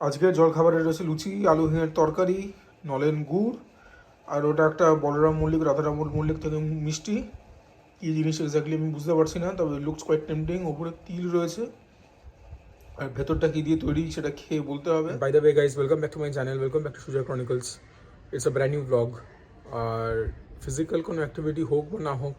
আজকে জলখাবারে রয়েছে লুচি, আলু হিঙের তরকারি, নলেন গুড়, আর ওটা একটা বলরাম মল্লিক রাধারাম মল্লিক থেকে মিষ্টি। কী জিনিস এক্স্যাক্টলি আমি বুঝতে পারছি না, তবে লুকস কোয়াইট টেম্পটিং। ওপরে তিল রয়েছে, আর ভেতরটা কী দিয়ে তৈরি সেটা খেয়ে বলতে হবে। By the way guys, welcome back to my channel, welcome back to Sujoy chronicles. It's a brand new blog. আর ফিজিক্যাল কোনো অ্যাক্টিভিটি হোক বা না হোক,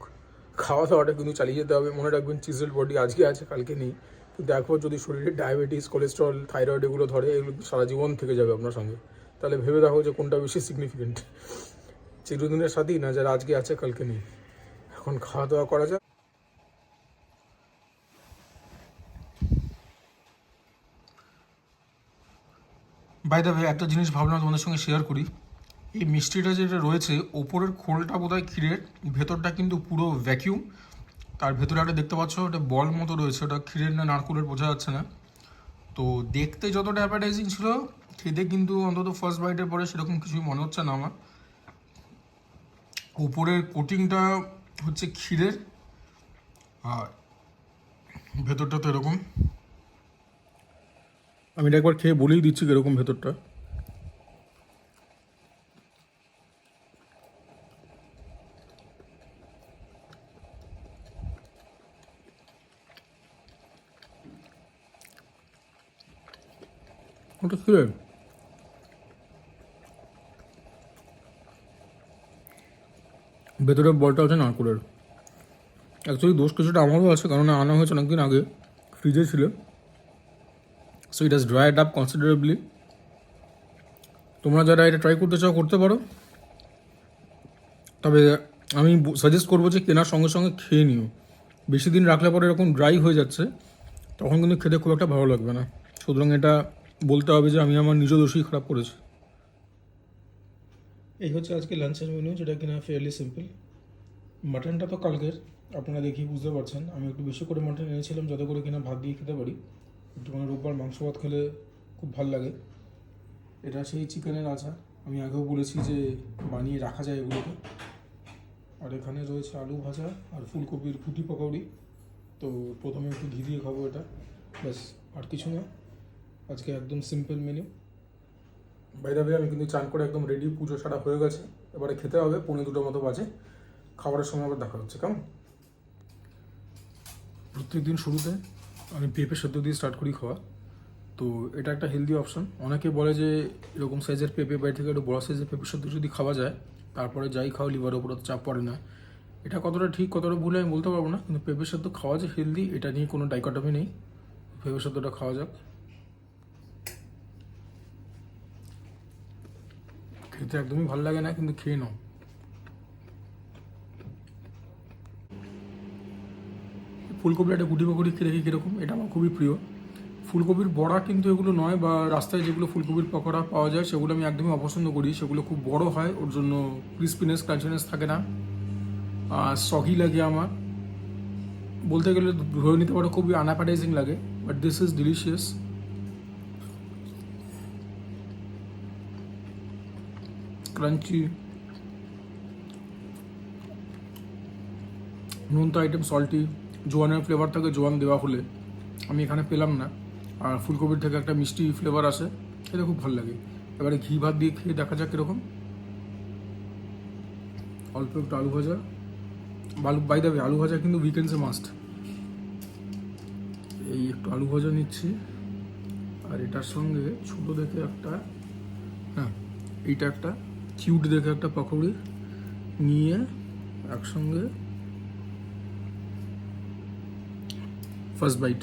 খাওয়া দাওয়াটা কিন্তু চালিয়ে যেতে হবে। মনে রাখবেন, চিজেল বডি আজকে আছে, কালকে নেই। কিন্তু একবার যদি শরীরে ডায়াবেটিস, কোলেস্ট্রল, থাইরয়েড এগুলো ধরে, এগুলো সারা জীবন থেকে যাবে আপনার সঙ্গে। তাহলে ভেবে দেখো যে কোনটা বেশি সিগনিফিকেন্ট, চিরদিনের সাথেই না যারা আজকে আছে কালকে নেই। এখন খাওয়া দাওয়া করা যাক। বাই দ্য ওয়ে, একটা জিনিস ভাবলাম তোমাদের সঙ্গে শেয়ার করি। এই মিষ্টিটা যেটা রয়েছে, ওপরের খোলটা বোধহয় ক্ষীরের, ভেতরটা কিন্তু পুরো ভ্যাকিউম। তার ভেতরে একটা দেখতে পাচ্ছ, ওটা বল মতো রয়েছে, ওটা ক্ষীরের না নারকুলের বোঝা যাচ্ছে না। তো দেখতে যতটা অ্যাপাটাইজিং ছিল, খেতে কিন্তু অন্তত ফার্স্ট বাইটের পরে সেরকম কিছুই মনে হচ্ছে না আমার। উপরের কোটিংটা হচ্ছে ক্ষীরের, আর ভেতরটা তো এরকম। আমি এটা একবার খেয়ে বলেই দিচ্ছি কীরকম ভেতরটা। ওটা ক্ষীরের, ভেতরের বলটা হচ্ছে নারকুলের। অ্যাকচুয়ালি দোষ কিছুটা আমারও আছে, কারণ আনা হয়েছে অনেকদিন আগে, ফ্রিজে ছিল। So it has dried up considerably. তোমরা যারা এটা ট্রাই করতে চাও করতে পারো, তবে আমি সাজেস্ট করবো যে কেনার সঙ্গে সঙ্গে খেয়ে নিও। বেশি দিন রাখলে পরে এরকম ড্রাই হয়ে যাচ্ছে, তখন কিন্তু খেতে খুব একটা ভালো লাগবে না। সুতরাং এটা বলতে হবে যে আমি আমার নিজ দোষেই খারাপ করেছি। এই হচ্ছে আজকে লাঞ্চের মেনু, যেটা কিনা ফেয়ারলি সিম্পল। মাটনটা তো কালকের, আপনারা দেখি বুঝতে পারছেন। আমি একটু বেশি করে মাটন এনেছিলাম, যাতে করে কিনা ভাত দিয়ে খেতে পারি। একটু মানে রোববার মাংস ভাত খেলে খুব ভাল লাগে। এটা সেই চিকেনের আচার, আমি আগেও বলেছি যে বানিয়ে রাখা যায় এগুলোকে। আর এখানে রয়েছে আলু ভাজা আর ফুলকপির ফুটি পকৌড়ি। তো প্রথমে একটু ঘি দিয়ে খাবো এটা, ব্যাস, আর কিছু না। আজকে একদম সিম্পল মেনু। বাইরে আমি কিন্তু চান করে একদম রেডি, পুজো সারা হয়ে গেছে। এবারে খেতে হবে, 1:45 মতো বাজে। খাবারের সময় আবার দেখা হচ্ছে, কেমন? প্রত্যেক দিন শুরুতে আমি পেঁপে সেদ্ধ দিয়ে স্টার্ট করি খাওয়া। তো এটা একটা হেলদি অপশন। অনেকে বলে যে এরকম সাইজের পেঁপে, বাড়ি থেকে একটু বড় সাইজের পেঁপে সেদ্ধ যদি খাওয়া যায়, তারপরে যাই খাও লিভারের উপর চাপ পড়ে না। এটা কতটা ঠিক কতটা ভুল আমি বলতে পারবো না, কিন্তু পেঁপে সেদ্ধ খাওয়া যে হেলদি, এটা নিয়ে কোনো ডাইকটমি নেই। পেঁপে সেদ্ধটা খাওয়া যাক। খেতে একদমই ভালো লাগে না, কিন্তু খেয়ে নাও। ফুলকপির একটা গুটি পকড়ি খেয়ে দেখি কীরকম, এটা আমার খুবই প্রিয়। ফুলকপির বড়া কিন্তু এগুলো নয়, বা রাস্তায় যেগুলো ফুলকপির পকোড়া পাওয়া যায় সেগুলো আমি একদমই অপছন্দ করি। সেগুলো খুব বড় হয়, ওর জন্য ক্রিস্পিনেস ক্রাঞ্চিনেস থাকে না, সগি লাগে আমার। বলতে গেলে ধরে নিতে পারো খুবই আনঅ্যাপাটাইজিং লাগে, but this is delicious. Crunchy, নোনতা আইটেম, সল্টি, জোয়ানের ফ্লেভার থাকে, জোয়ান দেওয়া হলে আমি এখানে পেলাম না। আর ফুলকপির থেকে একটা মিষ্টি ফ্লেভার আসে, এটা খুব ভালো লাগে। এবারে ঘি ভাত দিয়ে খেয়ে দেখা যাক কীরকম। অল্প একটু আলু ভাজা, বাই দেবে আলু ভাজা কিন্তু উইকেন্ডসে মাস্ট। এই একটু আলু ভাজা নিচ্ছি, আর এটার সঙ্গে ছোটো দেখে একটা, হ্যাঁ এইটা একটা কিউট দেখে একটা পকোড়ি নিয়ে একসঙ্গে ফার্স্ট বাইট।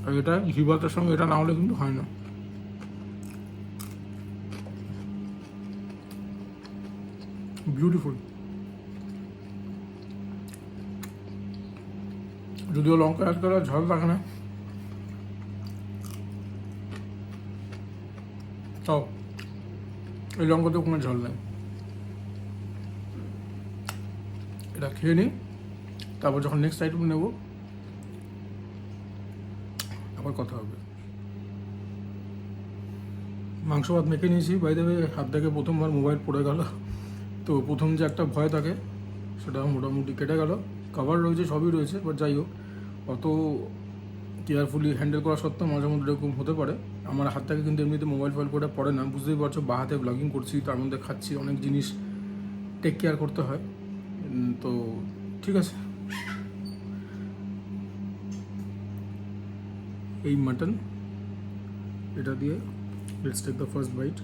আর এটা ঘি ভাতের সঙ্গে এটা না হলে কিন্তু হয় না। বিউটিফুল। যদিও লঙ্কা এতটা ঝাল থাকে না, তাও এই লঙ্কাতেও কোনো ঝাল নেই। এটা খেয়ে নিই, তারপর যখন নেক্সট আইটেম নেব আবার কথা হবে। মাংস ভাত মেখে নিয়েছি, বাই দ্য ওয়ে হাত থেকে প্রথমবার মোবাইল পড়ে গেল। তো প্রথম যে একটা ভয় থাকে সেটা মোটামুটি কেটে গেল। কভার রয়েছে, সবই রয়েছে, বাট যাই হোক অত কেয়ারফুলি হ্যান্ডেল করা সত্ত্বেও মাঝে মধ্যে এরকম হতে পারে। আমার হাত থেকে কিন্তু এমনিতে মোবাইল ফোন করে পড়ে না, বুঝতেই পারছো, বা হাতে ব্লগিং করছি, তার মধ্যে খাচ্ছি, অনেক জিনিস টেক কেয়ার করতে হয়। তো ঠিক আছে, এই মাটন এটা দিয়ে let's take the first bite.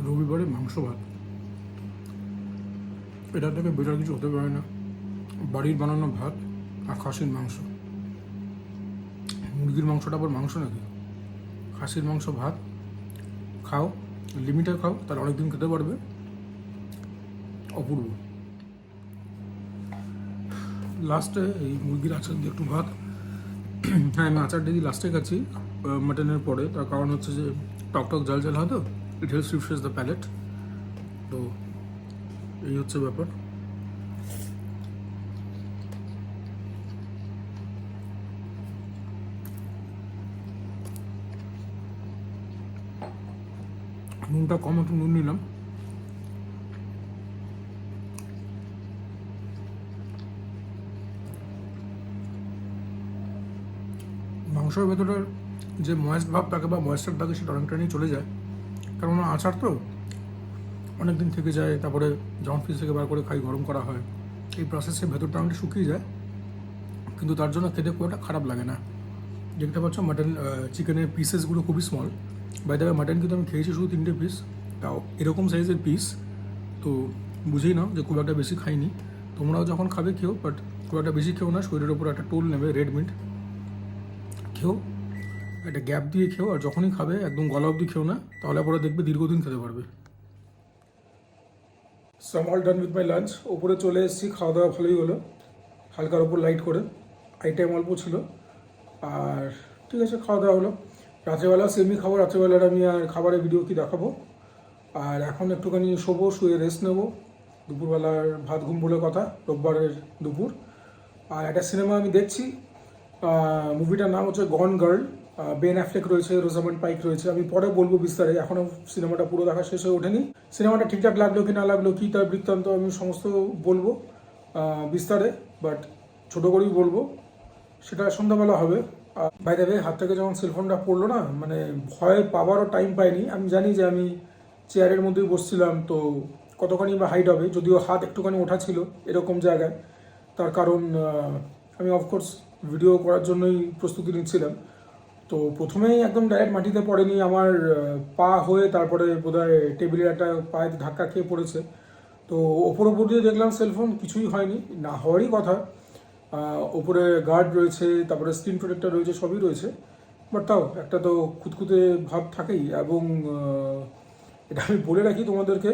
রবিবারে মাংস ভাত, এটা থেকে বেটার কিছু হতে পারে না। বাড়ির বানানো ভাত আর খাসির মাংস, মুরগির মাংসটা আবার মাংস নাকি? খাসির মাংস ভাত খাও, লিমিটে খাও, তাহলে অনেকদিন খেতে পারবে, অপূর্ব। লাস্টে এই মুরগির আচার দিয়ে একটু ভাত। হ্যাঁ, আমি আচারটা দিয়ে লাস্টে খাচ্ছি মাটনের পরে, তার কারণ হচ্ছে যে টক টক জাল জাল হয় তো, it helps refresh the palate. তো এই হচ্ছে ব্যাপার। নুনটা কম, একটু নুন নিলাম। মাংসের ভেতরে যে ময়েস্ট ভাব থাকে বা ময়েস্টার থাকে সেটা অনেকটা নিয়ে চলে যায়, কারণ আচার তো অনেক দিন থেকে যায়। তারপরে যখন ফ্রিজ থেকে বার করে খাই, গরম করা হয়, এই প্রসেসে ভেতরটা অনেকটা শুকিয়ে যায়, কিন্তু তার জন্য খেতে খুব একটা খারাপ লাগে না। দেখতে পাচ্ছ মাটন চিকেনের পিসেসগুলো খুবই small. By the way mutton কিন্তু আমি খেয়েছি শুধু 3টে পিস, তাও এরকম সাইজের পিস, তো বুঝেই নাও যে খুব একটা বেশি খাইনি। তোমরাও যখন খাবে খেও, বাট খুব একটা বেশি খেও না, শরীরের উপর একটা টোল নেবে। রেড মিট খেও, একটা গ্যাপ দিয়ে খেও, আর যখনই খাবে একদম গলা অবধি খেও না, তাহলে পরে দেখবে দীর্ঘদিন খেতে পারবে। So um all done with my lunch. ওপরে চলে এসেছি, খাওয়া দাওয়া ভালোই হলো, হালকার ওপর লাইট করে, আইটেম অল্প ছিল, আর ঠিক আছে খাওয়া দাওয়া হলো। রাত্রেবেলা সেমই খাবো, রাত্রেবেলার আমি আর খাবারের ভিডিও কি দেখাবো। আর এখন একটুখানি শোবো, শুয়ে রেস্ট নেবো। দুপুরবেলার ভাত ঘুম বলে কথা, রোববারের দুপুর। আর একটা সিনেমা আমি দেখছি, মুভিটার নাম হচ্ছে গন গার্ল। বেন অ্যাফ্লেক রয়েছে, রোজামেন্ড পাইক রয়েছে। আমি পরে বলবো বিস্তারে, এখনও সিনেমাটা পুরো দেখা শেষ হয়ে ওঠেনি। সিনেমাটা ঠিকঠাক লাগলো কি না লাগলো, কি তার বৃত্তান্ত, আমি সমস্ত বলবো বিস্তারে, বাট ছোটো করেই বলবো, সেটা সন্ধ্যাবেলা হবে। বাই দ্য ওয়ে, হাত থেকে যখন সেলফোনটা পড়লো না, মানে ভয় পাওয়ারও টাইম পাইনি। আমি জানি যে আমি চেয়ারের মধ্যেই বসছিলাম, তো কতখানি বা হাইট হবে, যদিও হাত একটুখানি ওঠা ছিল এরকম জায়গায়, তার কারণ আমি অফকোর্স ভিডিও করার জন্যই প্রস্তুতি নিচ্ছিলাম। তো প্রথমেই একদম ডাইরেক্ট মাটিতে পড়েনি, আমার পা হয়ে তারপরে বোধহয় টেবিলের একটা পায়ে ধাক্কা খেয়ে পড়েছে। তো ওপর দিয়ে দেখলাম সেলফোন, কিছুই হয়নি, না হওয়ারই কথা। ওপরে গার্ড রয়েছে, তারপরে স্ক্রিন প্রোটেক্টর রয়েছে, সবই রয়েছে, বাট তাও একটা তো খুঁতখুঁতে ভাব থাকেই। এবং এটা আমি বলে রাখি তোমাদেরকে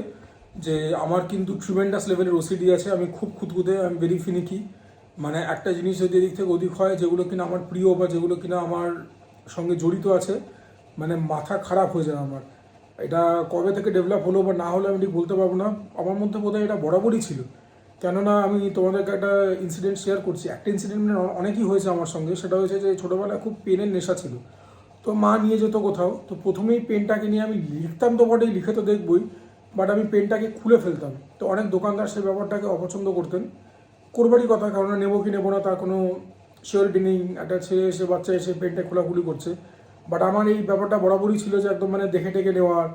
যে আমার কিন্তু ট্রিমেন্ডাস লেভেলের ওসিডি আছে, আমি খুব খুঁতখুঁতে, আমি ভেরি ফিনিকি। মানে একটা জিনিস যদি এদিক থেকে ওদিক হয়, যেগুলো কিনা আমার প্রিয় বা যেগুলো কিনা আমার সঙ্গে জড়িত আছে, মানে মাথা খারাপ হয়ে যায় আমার। এটা কবে থেকে ডেভেলপ হলো বা না হলো আমি ঠিক বলতে পারবো না, আমার মধ্যে বোধহয় এটা বরাবরই ছিল। কেননা আমি তোমাদেরকে একটা ইনসিডেন্ট শেয়ার করছি, একটা ইনসিডেন্ট মানে অনেকই হয়েছে আমার সঙ্গে। সেটা হয়েছে যে ছোটোবেলায় খুব পেনের নেশা ছিল, তো মা নিয়ে যেত কোথাও, তো প্রথমেই পেনটাকে নিয়ে আমি লিখতাম তো বটেই, লিখে তো দেখবই, বাট আমি পেনটাকে খুলে ফেলতাম। তো অনেক দোকানদার সেই ব্যাপারটাকে অপছন্দ করতেন, করবারই কথা, কারণ নেবো কি নেবো না তার কোনো শিওরিটি নেই। একটা ছেলে এসে, বাচ্চা এসে পেনটা খোলাখুলি করছে, বাট আমার এই ব্যাপারটা বরাবরই ছিল যে একদম মানে দেখে টেকে নেওয়ার।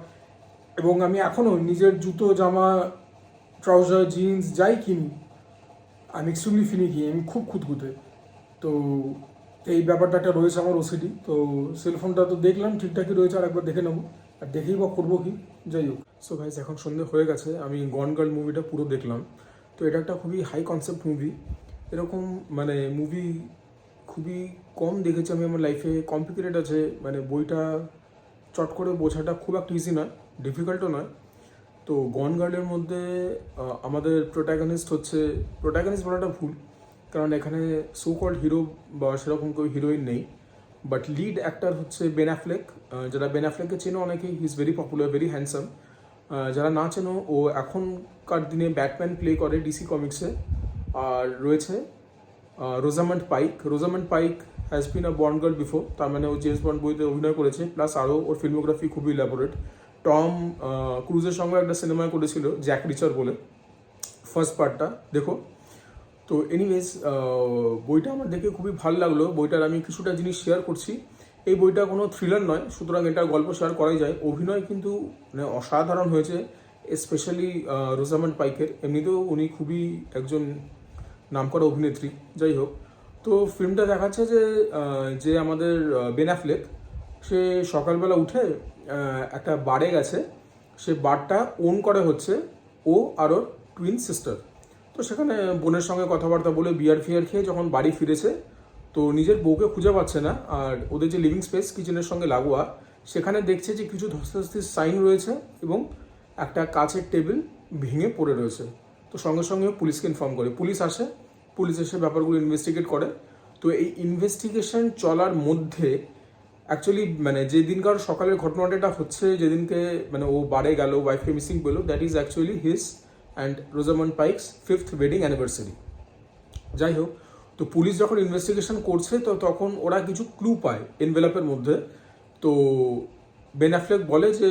এবং আমি এখনও নিজের জুতো, জামা, ট্রাউজার, জিন্স যাই কিনি, আমি এক্সট্রিমলি ফিনিকি, আমি খুব খুঁতখুঁতে। তো এই ব্যাপারটা একটা রয়েছে আমার ওসিডি। তো সেলফোনটা তো দেখলাম ঠিকঠাকই রয়েছে, আর একবার দেখে নেবো, আর দেখেই বা করবো কি, যাই হোক। সো গাইস, এখন সন্ধ্যে হয়ে গেছে, আমি গন গার্ল মুভিটা পুরো দেখলাম। তো এটা একটা খুবই হাই কনসেপ্ট মুভি, এরকম মানে মুভি খুবই কম দেখেছি আমি আমার লাইফে। কমপ্লিকেটেড আছে, মানে বইটা চট করে বোঝাটা খুব একটা ইজি নয়, ডিফিকাল্টও নয়। তো গন গার্লের মধ্যে আমাদের প্রোটাগনিস্ট হচ্ছে, প্রোটাগনিস্ট বলাটা ভুল, কারণ এখানে সো কল্ড হিরো বা সেরকম কেউ হিরোইন নেই, বাট লিড অ্যাক্টর হচ্ছে বেন অ্যাফ্লেক। যারা বেন অ্যাফ্লেককে চেনো অনেকেই, he is very popular, very handsome. যারা না চেনো, ও এখন এখনকার দিনে ব্যাটম্যান প্লে করে ডিসি কমিক্সে। আর রয়েছে Rosamund Pike. Rosamund Pike has been a Bond girl before, তার মানে ও জেমস বন্ড বইতে অভিনয় করেছে, প্লাস আরও ওর ফিল্মোগ্রাফি খুবই ইলাবোরেট। টম ক্রুজের সঙ্গে একটা সিনেমা করেছিল জ্যাক রিচার বলে, ফার্স্ট পার্টটা দেখো। তো এনিওয়েজ বইটা আমার দেখে খুবই ভালো লাগলো। বইটার আমি কিছুটা জিনিস শেয়ার করছি। এই বইটা কোনো থ্রিলার নয়, সুতরাং এটার গল্প শেয়ার করাই যায়। অভিনয় কিন্তু মানে অসাধারণ হয়েছে, স্পেশালি রোজামান্ড পাইকের। এমনিতেও উনি খুবই একজন নামকরা অভিনেত্রী। যাই হোক, তো ফিল্মটা দেখাচ্ছে যে যে আমাদের বেন অ্যাফ্লেক, সে সকালবেলা উঠে একটা বারে গেছে। সে বারটা ওন করে হচ্ছে ও আর ওর টুইন সিস্টার। তো সেখানে বোনের সঙ্গে কথাবার্তা বলে বিয়ার ফিয়ার খেয়ে যখন বাড়ি ফিরেছে, তো নিজের বউকে খুঁজে পাচ্ছে না। আর ওদের যে লিভিং স্পেস কিচেনের সঙ্গে লাগোয়া, সেখানে দেখছে যে কিছু ধস্তাধস্তির সাইন রয়েছে এবং একটা কাচের টেবিল ভেঙে পড়ে রয়েছে। তো সঙ্গে সঙ্গে পুলিশকে ইনফর্ম করে, পুলিশ আসে, পুলিশ এসে ব্যাপারগুলো ইনভেস্টিগেট করে। তো এই ইনভেস্টিগেশন চলার মধ্যে অ্যাকচুয়ালি মানে যে দিনকার সকালের ঘটনাটা হচ্ছে, যেদিনকে মানে ও বারে গেল, ওয়াইফকে মিসিং পেলো, that is actually his and Rosamund Pike's 5th wedding anniversary. যাই হোক, তো পুলিশ যখন ইনভেস্টিগেশন করছে, তো তখন ওরা কিছু ক্লু পায় এনভেলপের মধ্যে। তো বেন অ্যাফ্লেক বলে যে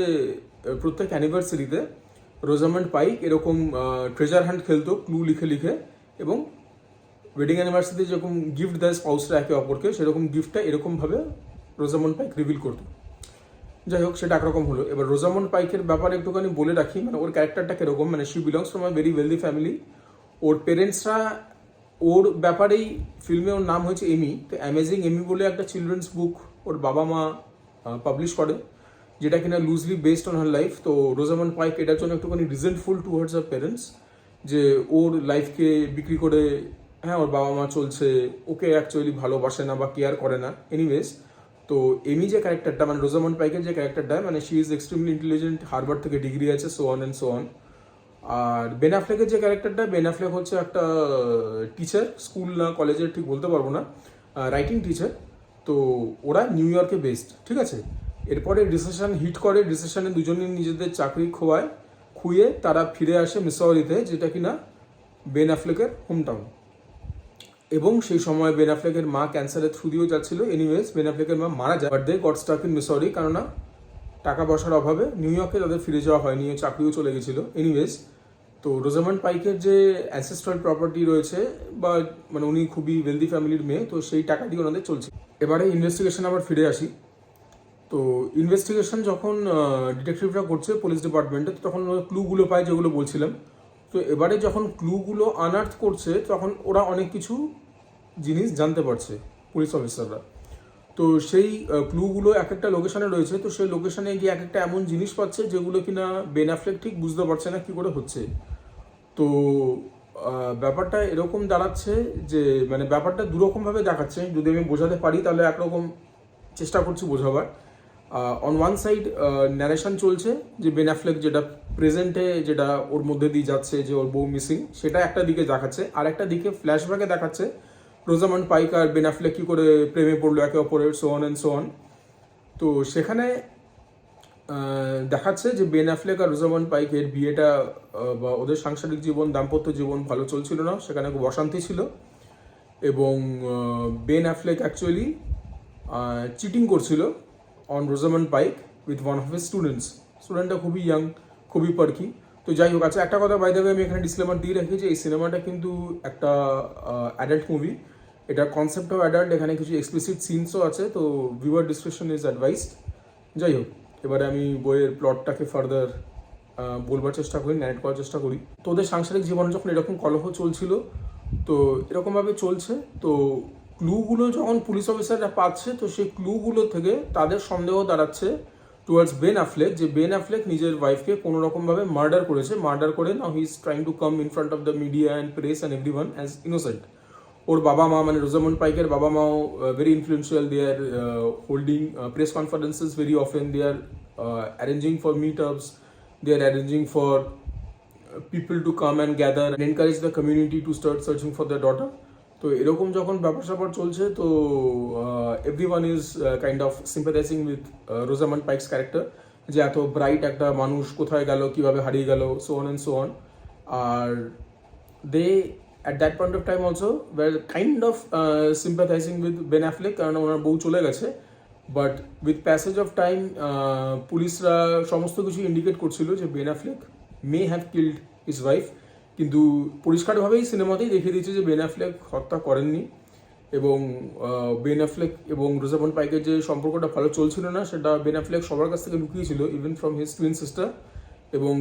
প্রত্যেক অ্যানিভার্সারিতে রোজামান্ড পাইক এরকম ট্রেজার হান্ট খেলতো ক্লু লিখে লিখে, এবং ওয়েডিং অ্যানিভার্সারিতে যেরকম গিফট দেয় স্পাউসরা একে অপরকে, সেরকম গিফটটা এরকমভাবে রোজামান্ড পাইক রিভিল করতো। যাই হোক, সেটা একরকম হলো। এবার রোজামান্ড পাইকের ব্যাপারে একটুখানি বলে রাখি, মানে ওর ক্যারেক্টারটা কিরকম। মানে she belongs from a very wealthy family. ওর পেরেন্টসরা ওর ব্যাপারেই, ফিল্মে ওর নাম হয়েছে এমি। তো অ্যামেজিং এমি বলে একটা চিলড্রেন্স বুক ওর বাবা মা পাবলিশ করে, যেটা কিনা loosely based on her life. তো রোজামান্ড পাইক এটার জন্য একটুখানি রিজেন্টফুল টুয়ার্ডস হার প্যারেন্টস, যে ওর লাইফকে বিক্রি করে, হ্যাঁ ওর বাবা মা চলছে, ওকে অ্যাকচুয়ালি ভালোবাসে না বা কেয়ার করে না। এনিওয়েজ, তো এমি যে ক্যারেক্টারটা, মানে রোজামান্ড পাইকের যে ক্যারেক্টারটা, মানে she is extremely intelligent, Harvard থেকে ডিগ্রি আছে, so on and so on. আর বেন অ্যাফ্লেকের যে ক্যারেক্টারটা, বেন অ্যাফ্লেক হচ্ছে একটা টিচার, স্কুল না কলেজের ঠিক বলতে পারবো না, রাইটিং টিচার। তো ওরা নিউ ইয়র্কে বেসড, ঠিক আছে। এরপরে রিসেশন হিট করে, রিসেশনে দুজনে নিজেদের চাকরি খুইয়ে তারা ফিরে আসে মিসৌরিতে, যেটা কিনা বেন অ্যাফ্লেকের হোম টাউন। এবং সেই সময় বেন অ্যাফ্লেকের মা ক্যান্সারের থ্রু দিয়েও যাচ্ছিল। এনিওয়েজ, বেন অ্যাফ্লেকের মা মারা যায়, but they got stuck in Missouri, কেননা টাকা পয়সার অভাবে নিউ ইয়র্কে তাদের ফিরে যাওয়া হয়নি, চাকরিও চলে গেছিল। এনিওয়েজ, তো রোজামান্ড পাইকের যে অ্যানসেস্ট্রাল প্রপার্টি রয়েছে, বা মানে উনি খুবই ওয়েলদি ফ্যামিলির মেয়ে, তো সেই টাকা দিয়ে ওনাদের চলছে। এবারে ইনভেস্টিগেশন আবার ফিরে আসি। তো ইনভেস্টিগেশন যখন ডিটেকটিভরা করছে পুলিশ ডিপার্টমেন্টে, তখন ক্লুগুলো পায় যেগুলো বলছিলাম। তো এবারে যখন ক্লুগুলো আনআর্থ করছে, তখন ওরা অনেক কিছু জিনিস জানতে পারছে পুলিশ অফিসাররা। তো সেই ক্লুগুলো এক একটা লোকেশনে রয়েছে। তো সেই লোকেশনে গিয়ে এক একটা এমন জিনিস পাচ্ছে যেগুলো কিনা বেন অ্যাফ্লেক ঠিক বুঝতে পারছে না কি করে হচ্ছে। তো ব্যাপারটা এরকম দাঁড়াচ্ছে যে মানে ব্যাপারটা দুরকমভাবে দেখাচ্ছে। যদি আমি বোঝাতে পারি তাহলে একরকম চেষ্টা করছি বোঝাবার। অন ওয়ান সাইড ন্যারেশন চলছে যে বেন অ্যাফ্লেক যেটা প্রেজেন্টে, যেটা ওর মধ্যে দিয়ে যাচ্ছে, যে ওর বউ মিসিং, সেটা একটা দিকে দেখাচ্ছে। আর একটা দিকে ফ্ল্যাশব্যাকে দেখাচ্ছে রোজামান্ড পাইক আর বেন অ্যাফ্লেক কি করে প্রেমে পড়লো একে অপরের, so on and so on. তো সেখানে দেখাচ্ছে যে বেন অ্যাফ্লেক আর রোজামান্ড পাইকের বিয়েটা বা ওদের সাংসারিক জীবন, দাম্পত্য জীবন ভালো চলছিল না, সেখানে খুব অশান্তি ছিল। এবং বেন অ্যাফ্লেক অ্যাকচুয়ালি চিটিং করছিল on Rosamund Pike with one of his স্টুডেন্টটা খুবই ইয়াং, খুবই পার্কি। তো যাই হোক, আচ্ছা একটা কথা বাই দ্য ওয়ে আমি এখানে ডিসক্লেমার দিয়ে রাখি যে এই সিনেমাটা কিন্তু একটা অ্যাডাল্ট মুভি। এটার কনসেপ্টও অ্যাডাল্ট, এখানে কিছু এক্সপ্লিসিট সিনসও আছে, তো ভিউয়ার ডিসক্রিপশন ইজ অ্যাডভাইসড। যাই হোক, এবারে আমি বইয়ের প্লটটাকে ফার্দার বলবার চেষ্টা করি, ন্যারেট করার চেষ্টা করি। তো ওদের সাংসারিক জীবনে যখন এরকম কলহ চলছিল, তো এরকমভাবে চলছে, তো ক্লুগুলো যখন পুলিশ অফিসাররা পাচ্ছে, তো সেই ক্লুগুলো থেকে তাদের সন্দেহ দাঁড়াচ্ছে টুয়ার্ডস বেন অ্যাফ্লেক, যে বেন অ্যাফ্লেক নিজের ওয়াইফকে কোনো রকমভাবে মার্ডার করেছে। মার্ডার করে now he is trying to come in front of the media and press and everyone as innocent. ওর বাবা মা, মানে রোজামান্ড পাইকের বাবা মাও very influential, they are holding press conferences very often, they are arranging for meet ups, they are arranging for people to come and gather and encourage the community to start searching for their daughter. তো এরকম যখন ব্যাপার স্যাপার চলছে, তো everyone is kind of sympathising with Rosamund Pike's character, যে এত bright একটা মানুষ কোথায় গেল, কিভাবে হারিয়ে গেল, so on and so on. আর they at that point of time also were kind of sympathizing with Ben Affleck কারণ ওনার বউ চলে গেছে, but with passage of time পুলিশরা সমস্ত কিছু ইন্ডিকেট করছিল যে Ben Affleck may have killed his wife, কিন্তু পরিষ্কারভাবেই সিনেমাতেই দেখিয়ে দিয়েছে যে বেন অ্যাফ্লেক হত্যা করেননি। এবং বেন অ্যাফ্লেক এবং রোজামন্ড পাইকের যে সম্পর্কটা ভালো চলছিল না সেটা বেন অ্যাফ্লেক সবার কাছ থেকে লুকিয়েছিল, even from his twin sister. এবং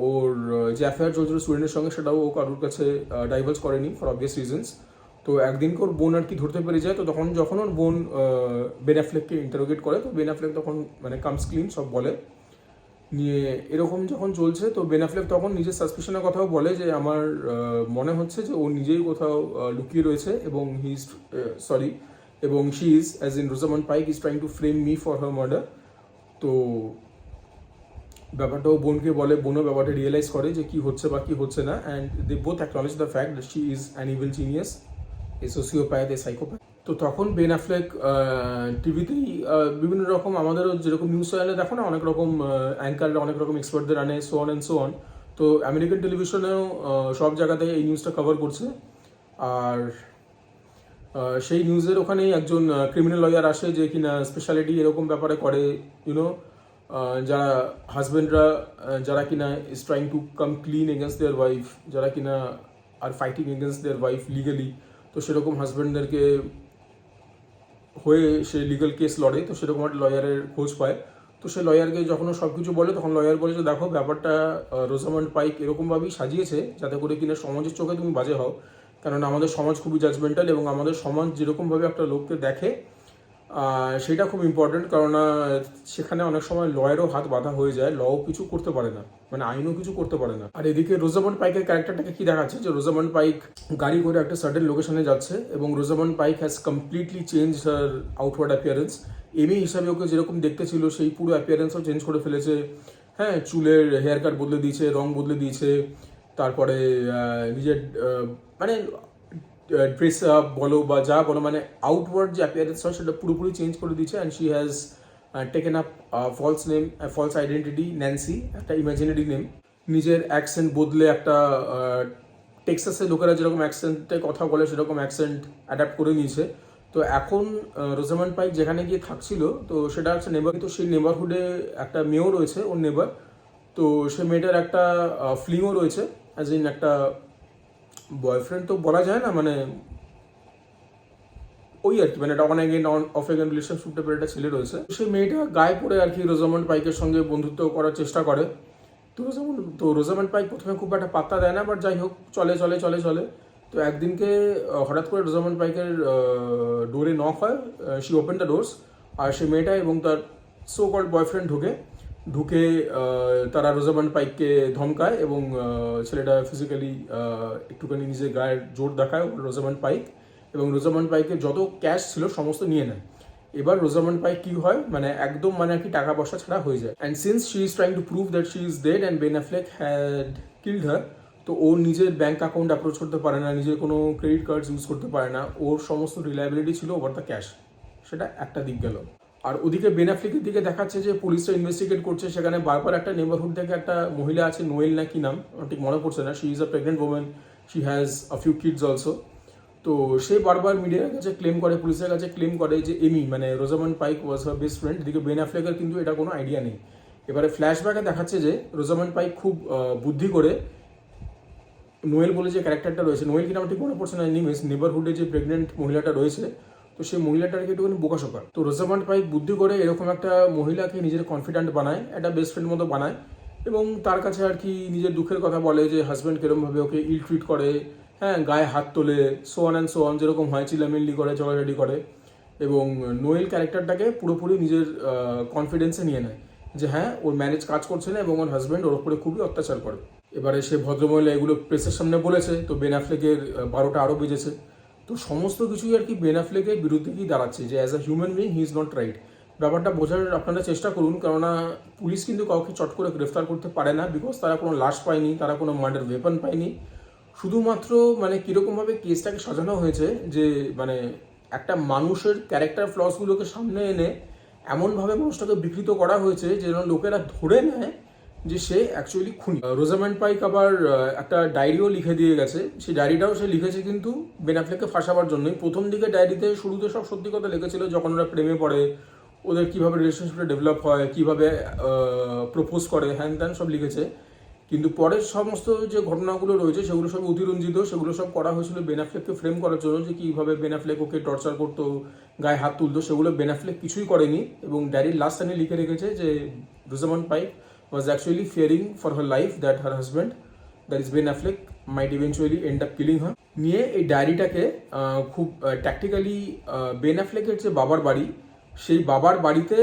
ওর যে অ্যাফেয়ার চলছিল স্টুডেন্টের সঙ্গে সেটাও ও কারোর কাছে ডাইভার্স করেনি ফর অবভিয়াস রিজনস। তো একদিনকে ওর বোন আর কি ধরতে পেরে যায়, তো তখন যখন ওর বোন বেন অ্যাফ্লেককে ইন্টারোগেট করে তো বেন অ্যাফ্লেক তখন মানে কামস ক্লিন সব বলে নিয়ে। এরকম যখন চলছে তো বেন অ্যাফ্লেক তখন নিজের সাসপিশনের কথাও বলে যে আমার মনে হচ্ছে যে ও নিজেই কোথাও লুকিয়ে রয়েছে এবং হি ইজ সরি এবং she is as in Rosamund Pike is trying to frame me for her murder. তো ব্যাপারটাও বোনকে বলে, বোনও ব্যাপারটা রিয়েলাইজ করে যে কি হচ্ছে বা কি হচ্ছে না, and they both acknowledge the fact that she is an evil genius, a sociopath, a psychopath. তো তখন বেন অ্যাফ্লেক টিভিতেই বিভিন্ন রকম আমাদেরও যেরকম নিউজ চ্যানেলে দেখো না অনেক রকম অ্যাঙ্কাররা অনেক রকম এক্সপার্টদের আনে, so on and so on. তো আমেরিকান টেলিভিশনেও সব জায়গাতে এই নিউজটা কভার করছে। আর সেই নিউজের ওখানেই একজন ক্রিমিনাল লয়ার আসে যে কিনা স্পেশালিটি এরকম ব্যাপারে করে, ইউনো যারা হাজব্যান্ডরা যারা কিনা is trying to come clean against their wife, যারা কিনা আর fighting against their wife legally, তো সেরকম হাজব্যান্ডদেরকে হয়ে সে লিগাল কেস লড়ে। তো সেরকম একটা লয়ারের খোঁজ পায়। তো সে লয়ারকে যখন সব কিছু বলে তখন লয়ার বলে যে দেখো ব্যাপারটা রোজামন্ড পাইক এরকমভাবেই সাজিয়েছে যাতে করে কিনা সমাজের চোখে তুমি বাজে হও, কারণ আমাদের সমাজ খুবই জাজমেন্টাল এবং আমাদের সমাজ যেরকমভাবে একটা লোককে দেখে সেটা খুব ইম্পর্টেন্ট, কারণ সেখানে অনেক সময় লয়েরও হাত বাঁধা হয়ে যায়, লও কিছু করতে পারে না, মানে আইনও কিছু করতে পারে না। আর এদিকে রোজামন্ড পাইকের ক্যারেক্টারটাকে কি দেখাচ্ছে যে রোজামন্ড পাইক গাড়ি করে একটা সার্টেন লোকেশনে যাচ্ছে এবং Rosamund Pike has completely change her outward appearance. Amy হিসাবে ওকে যেরকম দেখতে ছিল সেই পুরো অ্যাপিয়ারেন্সও চেঞ্জ করে ফেলেছে। হ্যাঁ, চুলের হেয়ার কাট বদলে দিয়েছে, রং বদলে দিয়েছে, তারপরে নিজের মানে ড্রেস আপ বলো বা যা বলো, মানে আউটওয়ার্ড যে অ্যাপিয়ারেন্স হয় সেটা পুরোপুরি চেঞ্জ করে দিচ্ছে। And she has taken up false name, false identity, Nancy, একটা ইমাজিনারি নেম। নিজের অ্যাকসেন্ট বদলে একটা টেক্সাসের লোকেরা যেরকম অ্যাকসেন্টে কথা বলে সেরকম অ্যাকসেন্ট অ্যাডাপ্ট করে নিয়েছে। তো এখন রোজামন্ড পাইক যেখানে গিয়ে থাকছিল তো সেটা হচ্ছে নেবার, তো সেই নেবারহুডে একটা মেয়েও রয়েছে ওর নেবার। তো সে মেয়েটার একটা ফিল্মও রয়েছে, অ্যাজ ইন একটা বয়ফ্রেন্ড তো বলা যায় না, মানে ওই আর কি, মানে এটা on again of again relationship টাইপের একটা ছেলে রয়েছে। সেই মেয়েটা গায়ে পড়ে আর কি রোজামন্ড পাইকের সঙ্গে বন্ধুত্ব করার চেষ্টা করে। তো রোজামন্ড পাইক প্রথমে খুব একটা পাত্তা দেয় না, বাট যাই হোক চলে চলে চলে চলে। তো একদিনকে হঠাৎ করে রোজামন্ড পাইকের ডোরে নক হয়, শি ওপেন দ্য ডোরস, আর সে মেয়েটা এবং তার সো কল্ড বয়ফ্রেন্ড ঢুকে তারা রোজামন্ড পাইককে ধমকায় এবং ছেলেটা ফিজিক্যালি একটুখানি নিজের গায়ের জোর দেখায় রোজামন্ড পাইক, এবং রোজামন্ড পাইকের যত ক্যাশ ছিল সমস্ত নিয়ে নেয়। এবার রোজামন্ড পাইক কি হয়, মানে একদম মানে আর কি টাকা পয়সা ছাড়া হয়ে যায়। And since she is trying to prove that she is dead and Ben Affleck had killed her, তো ওর নিজের ব্যাঙ্ক অ্যাকাউন্ট অ্যাপ্রোচ করতে পারে না, নিজের কোনো ক্রেডিট কার্ড ইউজ করতে পারে না, ওর সমস্ত রিলায়েবিলিটি ছিল ওভার দ্য ক্যাশ। সেটা একটা দিক গেল। আর ওদিকে বেন অ্যাফ্লেকের দিকে দেখাচ্ছে যে পুলিশরা ইনভেস্টিগেট করছে, সেখানে বারবার একটা নেবারহুড থেকে একটা মহিলা আছে, নোয়েল না কি নাম ঠিক মনে পড়ছে না, she is a pregnant woman, she has a few kids also. তো সে বারবার মিডিয়ার কাছে ক্লেম করে, পুলিশের কাছে ক্লেম করে যে এমি মানে রোজামন্ড পাইক ওয়াজ হার বেস্ট ফ্রেন্ড। এদিকে বেন অ্যাফ্লেকের কিন্তু এটা কোনো আইডিয়া নেই। এবারে ফ্ল্যাশব্যাকে দেখাচ্ছে যে রোজামন্ড পাইক খুব বুদ্ধি করে নোয়েল বলে যে ক্যারেক্টারটা রয়েছে, নোয়েল কিনা আমার ঠিক মনে পড়ছে না, এনিওয়েজ নেবারহুডে যে প্রেগনেন্ট মহিলাটা রয়েছে তো সেই মহিলাটাকে একটুখানি বোকাশোকা। তো রোজামন্ড পাইক বুদ্ধি করে এরকম একটা মহিলাকে নিজের কনফিডেন্ট বানায়, একটা বেস্ট ফ্রেন্ড মতো বানায় এবং তার কাছে আর কি নিজের দুঃখের কথা বলে যে হাজব্যান্ড কিরমভাবে ওকে ইল ট্রিট করে, হ্যাঁ গায়ে হাত তোলে, so on and so on, যেরকম হয় চিলামিল্লি করে, চলাচালি করে। এবং নোয়েল ক্যারেক্টারটাকে পুরোপুরি নিজের কনফিডেন্সে নিয়ে নেয় যে হ্যাঁ ওর ম্যারেজ কাজ করছে না এবং ওর হাজব্যান্ড ওর উপরে খুবই অত্যাচার করে। এবারে সে ভদ্রমহিলা এগুলো প্রেসের সামনে বলেছে, তো বেন অ্যাফ্লেকের 12টা আরও বেজেছে। তো সমস্ত কিছুই আর কি বেন অ্যাফ্লেকের বিরুদ্ধে কি দাঁড়াচ্ছে যে as a human being he is not right. ব্যাপারটা বোঝার আপনারা চেষ্টা করুন, কেননা পুলিশ কিন্তু কাউকে চট করে গ্রেফতার করতে পারে না, বিকজ তারা কোনো লাশ পায়নি, তারা কোনো মার্ডার ওয়েপন পায়নি। শুধুমাত্র মানে কীরকমভাবে কেসটাকে সাজানো হয়েছে যে মানে একটা মানুষের ক্যারেক্টার ফ্লসগুলোকে সামনে এনে এমনভাবে মানুষটাকে বিকৃত করা হয়েছে যেন লোকেরা ধরে নেয় যে সে অ্যাকচুয়ালি খুনি। রোজামেন্ড পাইক আবার একটা ডায়েরিও লিখে দিয়ে গেছে, সেই ডায়েরিটাও সে লিখেছে কিন্তু বেন অ্যাফ্লেককে ফাঁসাবার জন্যই। প্রথম দিকে ডায়েরিতে শুরুতে সব সত্যি কথা লিখেছিল, যখন ওরা প্রেমে পড়ে, ওদের কীভাবে রিলেশনশিপটা ডেভেলপ হয়, কীভাবে প্রপোজ করে, হ্যান ত্যান সব লিখেছে। কিন্তু পরের সমস্ত যে ঘটনাগুলো রয়েছে সেগুলো সব অতিরঞ্জিত, সেগুলো সব করা হয়েছিল বেন অ্যাফ্লেককে ফ্রেম করার জন্য, যে কীভাবে বেন অ্যাফ্লেক ওকে টর্চার করতো, গায়ে হাত তুলতো, সেগুলো বেন অ্যাফ্লেক কিছুই করেনি। এবং ডায়েরির লাস্ট লাইনে লিখে রেখেছে যে রোজামেন্ড পাইক was actually fearing for her life that her husband, that is Ben Affleck, might eventually end up killing her. নিয়ে এই ডায়েরিটাকে খুব ট্যাকটিক্যালি বেন অ্যাফ্লেকের যে বাবার বাড়ি, সেই বাবার বাড়িতে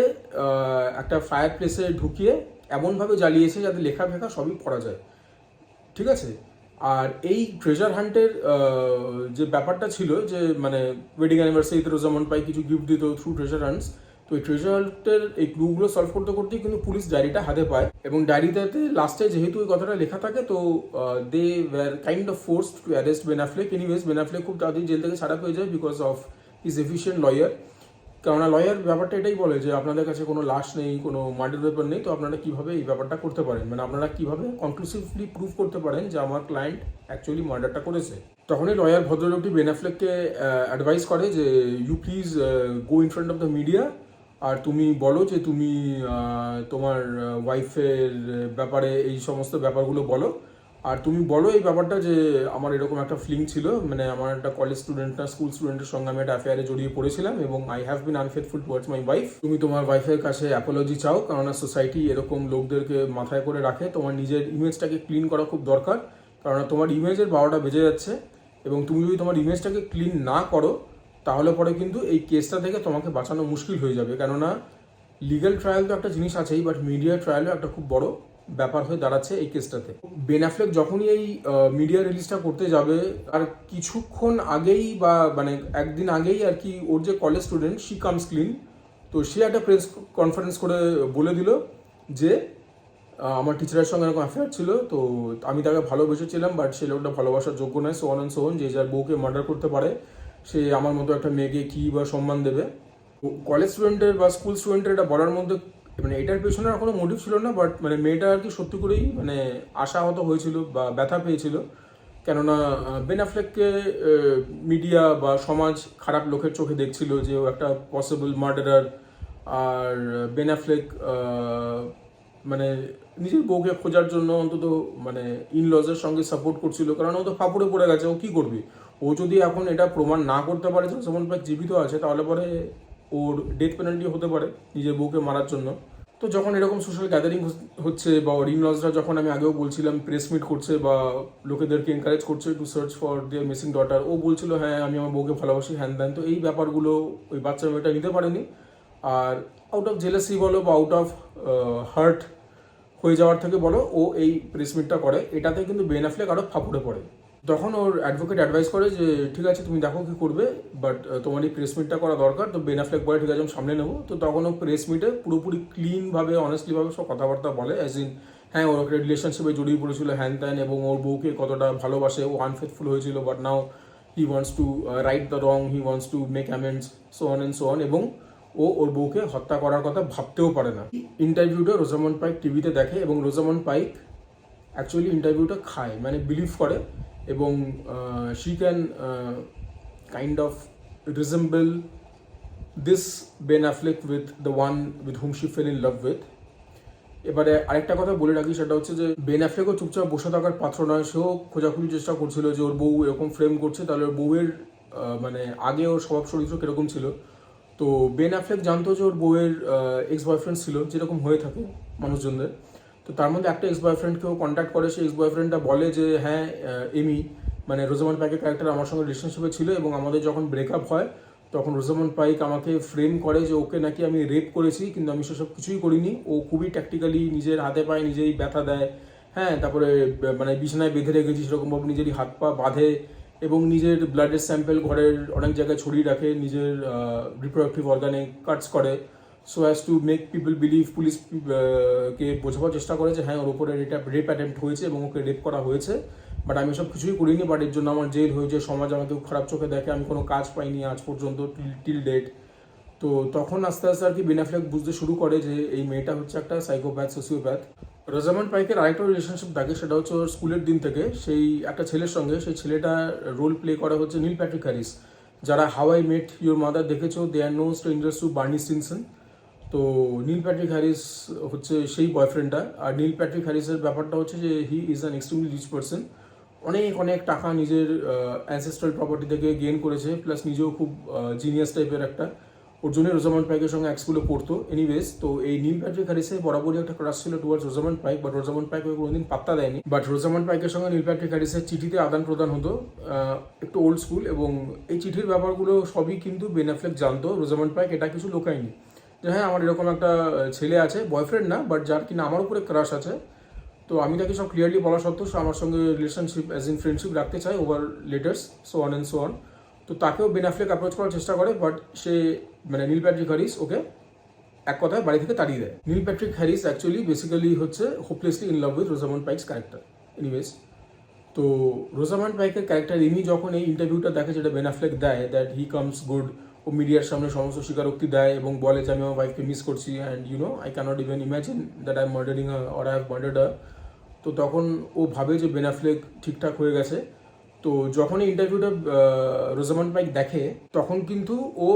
একটা ফায়ার প্লেসে ঢুকিয়ে এমনভাবে জ্বালিয়েছে যাতে লেখা ফেখা সবই পড়া যায়, ঠিক আছে। আর এই ট্রেজার হান্টের যে ব্যাপারটা ছিল, যে মানে ওয়েডিং অ্যানিভার্সারিতে রোজামেন্ড পাইক কিছু গিফট দিত থ্রু ট্রেজার হান্টস, তো এই ট্রেজারের এই ক্লুগুলো সলভ করতে করতেই কিন্তু পুলিশ ডায়েরিটা হাতে পায়। এবং ডায়েরিটাতে লাস্টে যেহেতু ওই কথাটা লেখা থাকে, তো they were kind of forced to arrest Ben Affleck. Anyways Ben Affleck খুব তাড়াতাড়ি জেল থেকে ছাড়া পেয়ে যায় because of his efficient lawyer. কেননা লয়ার ব্যাপারটা এটাই বলে যে আপনাদের কাছে কোনো লাশ নেই, কোনো মার্ডার পেপার নেই, তো আপনারা কীভাবে এই ব্যাপারটা করতে পারেন, মানে আপনারা কীভাবে কনক্লুসিভলি প্রুভ করতে পারেন যে আমার ক্লায়েন্ট অ্যাকচুয়ালি মার্ডারটা করেছে। তখনই লয়ার ভদ্রলোকটি বেন অ্যাফ্লেককে অ্যাডভাইস করে যে you please go in front of the media, আর তুমি বলো যে তুমি তোমার ওয়াইফের ব্যাপারে এই সমস্ত ব্যাপারগুলো বলো, আর তুমি বলো এই ব্যাপারটা যে আমার এরকম একটা ফিলিং ছিল, মানে আমার একটা কলেজ স্টুডেন্ট না স্কুল স্টুডেন্টের সঙ্গে আমি একটা অ্যাফেয়ারে জড়িয়ে পড়েছিলাম এবং I have been unfaithful towards my wife. তুমি তোমার ওয়াইফের কাছে অ্যাপোলজি চাও, কেননা সোসাইটি এরকম লোকদেরকে মাথায় করে রাখে। তোমার নিজের ইমেজটাকে ক্লিন করা খুব দরকার, কেননা তোমার ইমেজের 12টা বেজে যাচ্ছে, এবং তুমি যদি তোমার ইমেজটাকে ক্লিন না করো তাহলে পরে কিন্তু এই কেসটা থেকে তোমাকে বাঁচানো মুশকিল হয়ে যাবে। কেননা লিগ্যাল ট্রায়াল তো একটা জিনিস আছেই, বাট মিডিয়া ট্রায়ালও একটা খুব বড় ব্যাপার হয়ে দাঁড়াচ্ছে এই কেসটাতে। বেন অ্যাফ্লেক যখনই এই মিডিয়া রিলিজটা করতে যাবে, আর কিছুক্ষণ আগেই বা মানে একদিন আগেই আর কি, ওর যে college student she comes clean, তো সে একটা প্রেস কনফারেন্স করে বলে দিল যে আমার টিচারের সঙ্গে এরকম অ্যাফেয়ার ছিল, তো আমি তাকে ভালোবেসেছিলাম, বাট সে লোকটা ভালোবাসার যোগ্য নয়, so on and so on, যে যার বউকে মার্ডার করতে পারে সে আমার মতো একটা মেয়েকে কী বা সম্মান দেবে। কলেজ স্টুডেন্টের বা স্কুল স্টুডেন্টের এটা বলার মধ্যে মানে এটার পেছনে আর কোনো মোটিভ ছিল না, বাট মানে মেয়েটা আর কি সত্যি করেই মানে আশাহত হয়েছিল বা ব্যথা পেয়েছিল। কেননা বেন অ্যাফ্লেককে মিডিয়া বা সমাজ খারাপ লোকের চোখে দেখছিল যে ও একটা পসিবল মার্ডারার, আর বেন অ্যাফ্লেক মানে নিজের বউকে খোঁজার জন্য অন্তত মানে ইনলজের সঙ্গে সাপোর্ট করছিল, কারণ ও তো ফাঁপড়ে পড়ে গেছে, ও কী করবে। ও যদি এখন এটা প্রমাণ না করতে পারে যে রোজামেন্ড পাইক জীবিত আছে, তাহলে পরে ওর ডেথ পেনাল্টি হতে পারে নিজের বউকে মারার জন্য। তো যখন এরকম সোশ্যাল গ্যাদারিং হচ্ছে বা ওর ইনলজরা, যখন আমি আগেও বলছিলাম প্রেস মিট করছে বা লোকেদেরকে এনকারেজ করছে to search for their missing daughter, ও বলছিল হ্যাঁ আমি আমার বউকে ভালোবাসি হ্যান ত্যান, তো এই ব্যাপারগুলো ওই বাচ্চা মেয়েটা নিতে পারেনি। আর আউট অফ জেলাসি বলো বা আউট অফ হার্ট হয়ে যাওয়ার থেকে বলো, ও এই প্রেস মিটটা করে, এটাতে কিন্তু বেন অ্যাফ্লেক আরও ফাঁপড়ে পড়ে। তখন ওর অ্যাডভোকেট অ্যাডভাইস করে যে ঠিক আছে তুমি দেখো কী করবে, বাট তোমার এই প্রেস মিটটা করা দরকার। তো বেন অ্যাফ্লেক বলে ঠিক আছে আমি সামনে নেবো। তো তখন ও প্রেস মিটে পুরোপুরি ক্লিনভাবে অনেস্টলিভাবে সব কথাবার্তা বলে, অ্যাজ ইন হ্যাঁ ওর একটা রিলেশনশিপে জড়িয়ে পড়েছিল হ্যান ত্যান, এবং ওর বউকে কতটা ভালোবাসে, ও আনফেথফুল হয়েছিল, but now he wants to write the wrong, he wants to make অ্যামেন্ডস, so on and so on, এবং ও ওর বউকে হত্যা করার কথা ভাবতেও পারে না। ইন্টারভিউটা রোজামেন্ড পাইক টিভিতে দেখে এবং রোজামেন্ড পাইক অ্যাকচুয়ালি ইন্টারভিউটা খায়, মানে বিলিভ করে, এবং she can kind of resemble this Ben Affleck with the one with hmm she fail in love with. এবারে আরেকটা কথা বলে রাখি, সেটা হচ্ছে যে বেন অ্যাফ্লেকও চুপচাপ বসে থাকার পাত্র নয়, সেও খোঁজাখুঁজির চেষ্টা করছিল যে ওর বউ এরকম ফ্রেম করছে, তাহলে ওর বউয়ের মানে আগে ওর স্বভাব চরিত্র কীরকম ছিল। তো বেন অ্যাফ্লেক জানতো যে ওর বউয়ের এক্স বয়ফ্রেন্ড ছিল, যেরকম হয়ে থাকে মানুষজনদের। তো তার মধ্যে একটা এক্স বয়ফ্রেন্ডকেও কন্ট্যাক্ট করে, সেই এক্স বয়ফ্রেন্ডটা বলে যে হ্যাঁ এমি মানে রোজামেন্ড পাইকের ক্যারেক্টার আমার সঙ্গে রিলেশনশিপে ছিল, এবং আমাদের যখন ব্রেকআপ হয় তখন রোজামেন্ড পাইক আমাকে ফ্রেম করে যে ওকে নাকি আমি রেপ করেছি, কিন্তু আমি সেসব কিছুই করিনি। ও খুবই ট্যাকটিক্যালি নিজের হাতে পায়ে নিজেই ব্যথা দেয়, হ্যাঁ, তারপরে মানে বিছানায় বেঁধে রেখেছি সেরকমভাবে নিজেরই হাত পা বাঁধে, এবং নিজের ব্লাডের স্যাম্পেল ঘরের অনেক জায়গায় ছড়িয়ে রাখে, নিজের রিপ্রোডাক্টিভ অর্গানে কাটস করে, so as to make people believe, police কে বোঝাবার চেষ্টা করে যে হ্যাঁ ওর উপরে রেপ অ্যাটেম্প্ট হয়েছে এবং ওকে রেপ করা হয়েছে, বাট আমি সব কিছুই করিনি, বাট এর জন্য আমার জেল হয়েছে, সমাজ আমাকে খারাপ চোখে দেখে, আমি কোনো কাজ পাইনি আজ পর্যন্ত টিল ডেট। তো তখন আস্তে আস্তে আর কি বেন অ্যাফ্লেক বুঝতে শুরু করে যে এই মেয়েটা হচ্ছে একটা সাইকোপ্যাথ, সোসিওপ্যাথ। রোজামন্ড পাইকের আরেকটা রিলেশনশিপ থাকে, সেটা হচ্ছে ওর স্কুলের দিন থেকে সেই একটা ছেলের সঙ্গে। সেই ছেলেটা রোল প্লে করা হচ্ছে নীল প্যাট্রিক হ্যারিস। যারা how I met your mother দেখেছো, দে আর নো স্ট্রেঞ্জার্স টু বার্নি স্টিনসন। তো নীল প্যাট্রিক হ্যারিস হচ্ছে সেই বয়ফ্রেন্ডটা। আর নীল প্যাট্রিক হ্যারিসের ব্যাপারটা হচ্ছে যে he is an extremely rich person. অনেক অনেক টাকা নিজের অ্যানসেস্ট্রাল প্রপার্টি থেকে গেইন করেছে, প্লাস নিজেও খুব জিনিয়াস টাইপের একটা। ওর জন্য রোজামন্ড পাইকের সঙ্গে এক স্কুলে পড়তো। এনিওয়েজ, তো এই নীল প্যাট্রিক হ্যারিসের বরাবরই একটা ক্রাশ ছিল towards Rosamund Pike, but Rosamund Pike ওকে কোনোদিন পাত্তা দেয়নি। বাট রোজামন্ড পাইকের সঙ্গে নীল প্যাট্রিক হ্যারিসের চিঠিতে আদান প্রদান হতো, একটু ওল্ড স্কুল। এবং এই চিঠির ব্যাপারগুলো সবই কিন্তু বেন অ্যাফ্লেক জানতো। রোজামন্ড পাইক এটা কিছু লোকায়নি যে হ্যাঁ আমার এরকম একটা ছেলে আছে, বয়ফ্রেন্ড না, বাট যার কিনা আমার উপরে ক্রাশ আছে। তো আমি তাকে সব ক্লিয়ারলি বলা সত্ত্বেও সে আমার সঙ্গে রিলেশনশিপ অ্যাজ ইন ফ্রেন্ডশিপ রাখতে চায় over letters, so on and so on. তো তাকেও বেন অ্যাফ্লেক অ্যাপ্রোচ করার চেষ্টা করে, বাট সে মানে নীল প্যাট্রিক হ্যারিস ওকে এক কথায় বাড়ি থেকে তাড়িয়ে দেয়। Neil Patrick Harris actually basically হচ্ছে hopelessly in love with Rosamund Pike's character. Anyways, তো রোজামন্ড পাইকের ক্যারেক্টার রিমি যখন এই ইন্টারভিউটা দেখে যেটা বেন অ্যাফ্লেক দেয়, দ্যাট হি কামস গুড, ও মিডিয়ার সামনে সমস্ত স্বীকারোক্তি দেয় এবং বলে যে আমি আমার ওয়াইফকে মিস করছি, and I can't even imagine that I am murdering or I have murdered her. তো তখন ও ভাবে যে বেন অ্যাফ্লেক ঠিকঠাক হয়ে গেছে। তো যখন এই ইন্টারভিউটা রোজামন্ড পাইক দেখে, তখন কিন্তু ও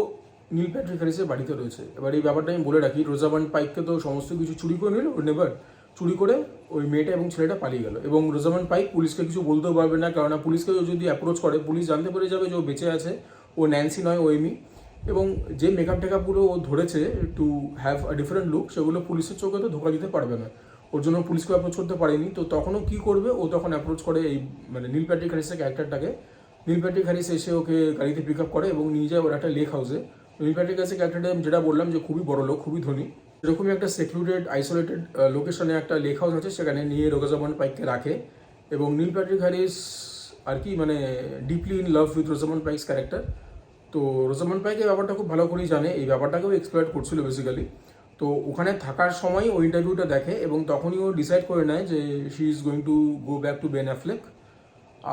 নীল প্যাট্রিক হ্যারিসের বাড়িতে রয়েছে। এবার এই ব্যাপারটা আমি বলে রাখি, রোজামন্ড পাইককে তো সমস্ত কিছু চুরি করে নিল ওর নেবার, চুরি করে ওই মেয়েটা এবং ছেলেটা পালিয়ে গেল। এবং রোজামন্ড পাইক পুলিশকে কিছু বলতেও পারবে না, কারণ পুলিশকে যদি অ্যাপ্রোচ করে পুলিশ জানতে পেরে যাবে যে ও বেঁচে আছে, ও ন্যান্সি নয়, ও এমি। এবং যে মেকআপ টেকআপগুলো ও ধরেছে to have a different look, সেগুলো পুলিশের চোখে তো ধোকা দিতে পারবে না, ওর জন্য পুলিশকে অ্যাপ্রোচ করতে পারেনি। তো তখনও কী করবে, ও তখন অ্যাপ্রোচ করে এই মানে নীল প্যাট্রিক হ্যারিসের ক্যারেক্টারটাকে। নীল প্যাট্রিক হ্যারিস এসে ওকে গাড়িতে পিক আপ করে এবং নিয়ে যায় ওর একটা লেক হাউসে। নীল প্যাট্রিক হ্যারিসের ক্যারেক্টারটা যেটা বললাম যে খুবই বড় লোক, খুবই ধনী, এরকমই একটা সেক্লুডেড আইসোলেটেড লোকেশনে একটা লেক হাউস আছে, সেখানে নিয়ে রোজামন্ড পাইককে রাখে। এবং নীল প্যাট্রিক হ্যারিস আর কি মানে deeply in love with Rosamund Pike's character. তো রোজামন্ড পাইক এই ব্যাপারটা খুব ভালো করেই জানে, এই ব্যাপারটাকেও এক্সপ্লয়েট করছিল বেসিক্যালি। তো ওখানে থাকার সময় ও ইন্টারভিউটা দেখে এবং তখনই ও ডিসাইড করে নেয় যে she is going to go back to Ben Affleck.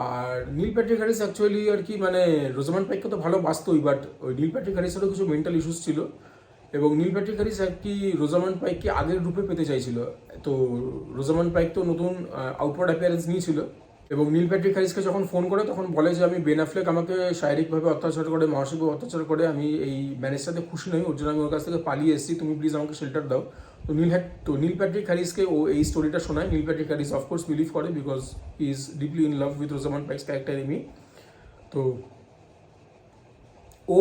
আর নীল প্যাট্রিক হ্যারিস অ্যাকচুয়ালি আর কি মানে রোজামন্ড পাইককে তো ভালো বাঁচতোই, বাট ওই নীল প্যাট্রিক হ্যারিসেরও কিছু মেন্টাল ইস্যুস ছিল। এবং নীল প্যাট্রিক হ্যারিস আর কি রোজামন্ড পাইককে আগের রূপে পেতে চাইছিল। তো রোজামন্ড পাইক তো নতুন আউটওয়ার্ড অ্যাপিয়ারেন্স নিয়েছিল। এবং নীল প্যাট্রিক হ্যারিসকে যখন ফোন করে তখন বলে যে আমি বেন অ্যাফ্লেক আমাকে শারীরিকভাবে অত্যাচার করে, মানসিকভাবে অত্যাচার করে, আমি এই ম্যানেজের সাথে খুশি নই, ওর জন্য আমি ওর কাছ থেকে পালিয়ে এসেছি, তুমি প্লিজ আমাকে শেল্টার দাও। তো নীল প্যাট্রিক হ্যারিসকে ও এই স্টোরিটা শোনায়। Neil Patrick Harris of course believe করে, because he is deeply in love with Rosamund Pike's character Amy. তো ও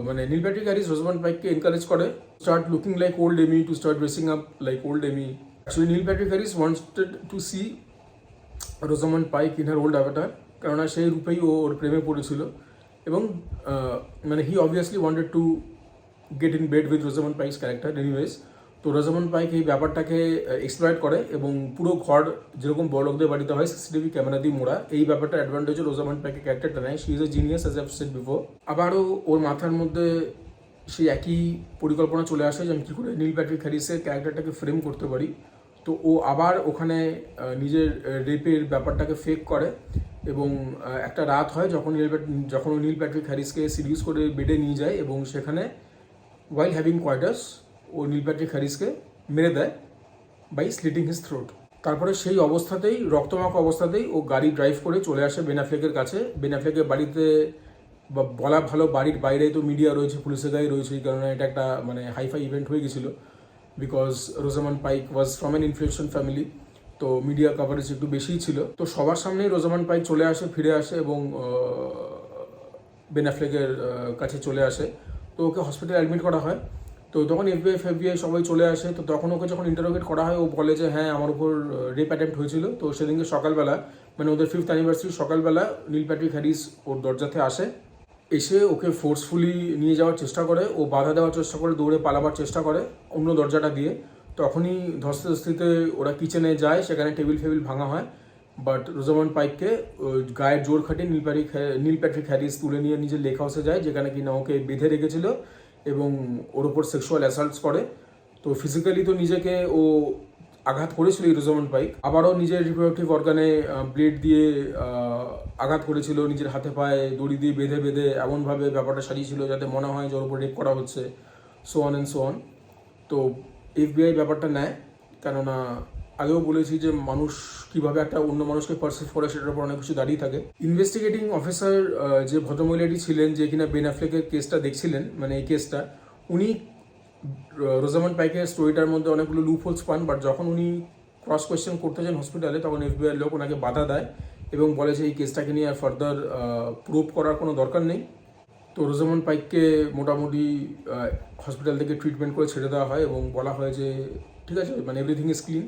মানে নীল প্যাট্রিক হ্যারিস রোজামন্ড পাইককে এনকারেজ করে start looking like old Amy, to start dressing up like old Amy. Actually Neil Patrick Harris wanted to see Rosamund Pike in her old avatar, কেননা সেই রূপেই ও ওর প্রেমে পড়েছিল। এবং মানে he obviously wanted to get in bed with Rosamund Pike's character. Anyways, তো রোজামন্ড পাইক এই ব্যাপারটাকে এক্সপ্লয়েট করে এবং পুরো ঘর যেরকম বড়লোকদের বাড়িতে হয় সিসিটিভি ক্যামেরা দিয়ে মোড়া, এই ব্যাপারটা অ্যাডভান্টেজ রোজামন্ড পাইকের ক্যারেক্টারটা নেয়। She is a genius as I've shed before. আবারও ওর মাথার মধ্যে সেই একই পরিকল্পনা চলে আসে যে আমি কী করে নীল প্যাট্রিক হ্যারিসের ক্যারেক্টারটাকে ফ্রেম করতে পারি। তো ও আবার ওখানে নিজের রেপের ব্যাপারটাকে ফেক করে। এবং একটা রাত হয় যখন ও নীল প্যাট্রিক হ্যারিসকে সিডিউস করে বেডে নিয়ে যায় এবং সেখানে ওয়াইল হ্যাভিং কোয়ার্টার্স ও নীল প্যাট্রিক হ্যারিসকে মেরে দেয় বাই স্লিটিং হিজ থ্রোট। তারপরে সেই অবস্থাতেই, রক্তমাখা অবস্থাতেই ও গাড়ি ড্রাইভ করে চলে আসে বেন অ্যাফ্লেকের কাছে। বেন অ্যাফ্লেকের বাড়িতে বা বলা ভালো, বাড়ির বাইরে তো মিডিয়া রয়েছে, পুলিশের গাড়ি রয়েছে, এই কারণে এটা একটা মানে হাইফাই ইভেন্ট হয়ে গেছিলো। Because Rosamund Pike was from an influential family, তো মিডিয়া কভারেজ একটু বেশিই ছিল। তো সবার সামনেই রোজামন্ড পাইক চলে আসে, ফিরে আসে এবং বেন অ্যাফ্লেকের কাছে চলে আসে। তো ওকে হসপিটালে অ্যাডমিট করা হয়। তো তখন এফবিআই সবাই চলে আসে। তো তখন ওকে যখন ইন্টারোগেট করা হয় ও বলে যে হ্যাঁ আমার উপর রেপ অ্যাটেম্প্ট হয়েছিল। তো সেদিনকে সকালবেলা মানে ওদের 5th অ্যানিভার্সারি সকালবেলা নীল প্যাট্রিক হ্যারিস ওর দরজাতে আসে, এসে ওকে ফোর্সফুলি নিয়ে যাওয়ার চেষ্টা করে, ও বাধা দেওয়ার চেষ্টা করে, দৌড়ে পালাবার চেষ্টা করে অন্য দরজাটা দিয়ে। তখনই ধস্তে ওরা কিচেনে যায়, সেখানে টেবিল ফেবিল ভাঙা হয়। বাট রোজামন্ড পাইককে গায়ের জোর খাটিয়ে নীল প্যাট্রিক হ্যারিস তুলে নিয়ে নিজের লেক হাউসে যায়, যেখানে কিনা ওকে বেঁধে রেখেছিল এবং ওর ওপর সেক্সুয়াল অ্যাসাল্টস করে। তো ফিজিক্যালি তো নিজেকে ও আঘাত করেছিল এই রোজামন্ড পাইক, আবারও নিজের রিপ্রোডাক্টিভ অর্গানে ব্লেড দিয়ে আঘাত করেছিল, নিজের হাতে পায়ে দড়ি দিয়ে বেঁধে এমনভাবে ব্যাপারটা সাজিয়েছিল যাতে মনে হয় যে ওর উপর রেপ করা হচ্ছে, so on and so on. তো এফবিআই ব্যাপারটা নেয়, কেননা আগেও বলেছি যে মানুষ কিভাবে একটা অন্য মানুষকে পারসিভ করে সেটার উপর অনেক কিছু দাঁড়িয়ে থাকে। ইনভেস্টিগেটিং অফিসার যে ভদ্রমহিলাটি ছিলেন, যে কিনা বেন অ্যাফ্লেকের কেসটা দেখছিলেন, মানে এই কেসটা, উনি রোজামন্ড পাইকের স্টোরিটার মধ্যে অনেকগুলো লুপ হোলস পান, বাট যখন উনি ক্রস কোয়েশ্চেন করতে যান হসপিটালে, তখন FBI লোক ওনাকে বাধা দেয় এবং বলে যে এই কেসটাকে নিয়ে আর ফার্দার প্রুভ করার কোনো দরকার নেই। তো রোজামন্ড পাইককে মোটামুটি হসপিটাল থেকে ট্রিটমেন্ট করে ছেড়ে দেওয়া হয় এবং বলা হয় যে ঠিক আছে, মানে এভরিথিং ইজ ক্লিন।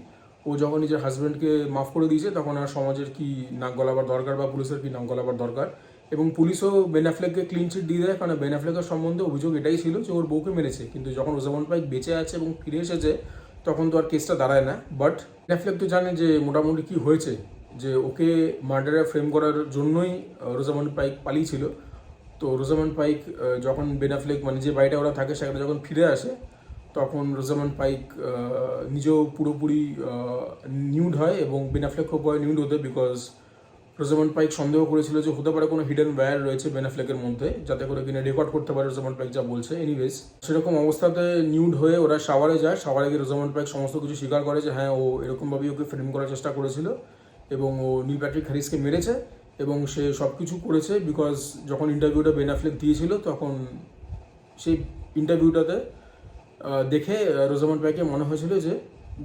ও যখন নিজের হাজব্যান্ডকে মাফ করে দিয়েছে তখন আর সমাজের কি নাক গলাবার দরকার বা পুলিশের কি নাক গলাবার দরকার। এবং পুলিশও বেন অ্যাফ্লেককে ক্লিন চিট দিয়ে দেয়, কারণ বেন অ্যাফ্লেকের সম্বন্ধে অভিযোগ এটাই ছিল যে ওর বউকে মেরেছে। কিন্তু যখন রোজামন্ড পাইক বেঁচে আছে এবং ফিরে এসেছে তখন তো আর কেসটা দাঁড়ায় না। বাট বেন অ্যাফ্লেক তো জানে যে মোটামুটি কি হয়েছে, যে ওকে মার্ডারে ফ্রেম করার জন্যই রোজামন্ড পাইক পালিয়েছিল। তো রোজামন্ড পাইক যখন বেন অ্যাফ্লেক মানে যে বাড়িটা ওরা থাকে সেখানে যখন ফিরে আসে, তখন রোজামন্ড পাইক নিজেও পুরোপুরি নিউড হয় এবং বেন অ্যাফ্লেক খুব ভয় নিউড হতে, বিকজ রোজামন্ড পাইক সন্দেহ করেছিল যে হতে পারে কোনো হিডেন ওয়্যার রয়েছে বেন অ্যাফ্লেকের মধ্যে, যাতে করে কিনা রেকর্ড করতে পারে রোজামন্ড পাইক যা বলছে। এনিওয়েজ, সেরকম অবস্থাতে নিউড হয়ে ওরা শাওয়ারে যায়। শাওয়ারে গিয়ে রোজামন্ড পাইক সমস্ত কিছু স্বীকার করে যে হ্যাঁ, ও এরকমভাবেই ওকে ফ্রেম করার চেষ্টা করেছিল এবং ও নীল প্যাট্রিক হ্যারিসকে মেরেছে এবং সে সব কিছু করেছে বিকজ যখন ইন্টারভিউটা বেন অ্যাফ্লেক দিয়েছিল তখন সেই ইন্টারভিউটাতে দেখে রোজামন্ড পাইকে মনে হয়েছিল যে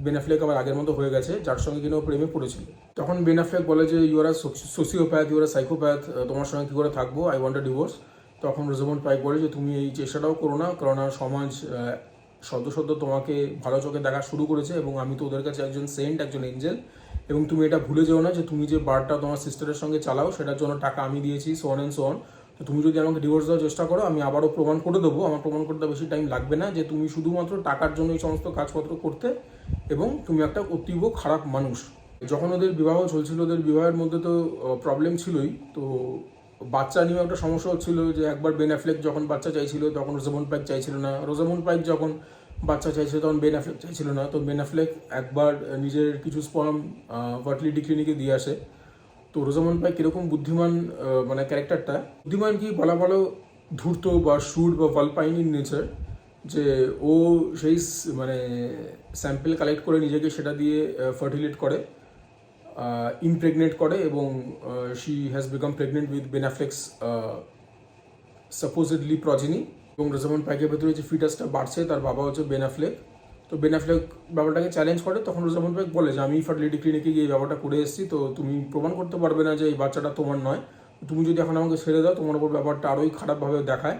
বেন অ্যাফ্লেক আবার আগের মতো হয়ে গেছে, যার সঙ্গে কিনা ও প্রেমে পড়েছিল। তখন বেন অ্যাফ্লেক বলে যে you are a sociopath, you are a psychopath, তোমার সঙ্গে কী করে থাকবো, আই ওয়ান্ট আ ডিভোর্স। তখন রোজামন্ড পাইক বলে যে তুমি এই চেষ্টাটাও করো না, কেননা সমাজ সদ্য তোমাকে ভালো চোখে দেখা শুরু করেছে এবং আমি তো ওদের কাছে একজন সেন্ট, একজন এঞ্জেল, এবং তুমি এটা ভুলে যেও না যে তুমি যে বারটা তোমার সিস্টারের সঙ্গে চালাও সেটার জন্য টাকা আমি দিয়েছি, so on and so on. তো তুমি যদি আমাকে ডিভোর্স দেওয়ার চেষ্টা করো, আমি আবারও প্রমাণ করে দেবো, আমার প্রমাণ করতে বেশি টাইম লাগবে না, যে তুমি শুধুমাত্র টাকার জন্য এই সমস্ত কাজপত্র করতে এবং তুমি একটা অতীব খারাপ মানুষ। যখন ওদের বিবাহ চলছিল, ওদের বিবাহের মধ্যে তো প্রবলেম ছিলই, তো বাচ্চা নিয়েও একটা সমস্যা হচ্ছিল, যে একবার বেন অ্যাফ্লেক যখন বাচ্চা চাইছিল তখন রোজামন্ড পাইক চাইছিল না, রোজামন্ড পাইক যখন বাচ্চা চাইছিল তখন বেন অ্যাফ্লেক চাইছিল না। তো বেন অ্যাফ্লেক একবার নিজের কিছু স্পার্ম ফার্টিলিটি ক্লিনিকে দিয়ে আসে। তো রোজামন্ড পাইক কীরকম বুদ্ধিমান মানে ক্যারেক্টারটা, বুদ্ধিমান কি বলা ভালো, ধূর্ত বা শুড বা ভালপাইন ইন নেচার, যে ও সেই মানে স্যাম্পেল কালেক্ট করে নিজেকে সেটা দিয়ে ফার্টিলেট করে, ইমপ্রেগনেট করে এবং she has become pregnant with Ben Affleck's supposedly progeny. এবং রোজামন্ড পাইকের ভেতরে যে ফিটাসটা বাড়ছে তার বাবা হচ্ছে বেন অ্যাফ্লেক। তো বেন অ্যাফ্লেক ব্যাপারটাকে চ্যালেঞ্জ করে, তখন রোজামন্ড পাইক বলে যে আমি ফার্টিলিটি ক্লিনিকে গিয়ে এই ব্যাপারটা করে এসেছি, তো তুমি প্রমাণ করতে পারবে না যে এই বাচ্চাটা তোমার নয়, তুমি যদি এখন আমাকে ছেড়ে দাও তোমার উপর ব্যাপারটা আরোই খারাপভাবে দেখায়,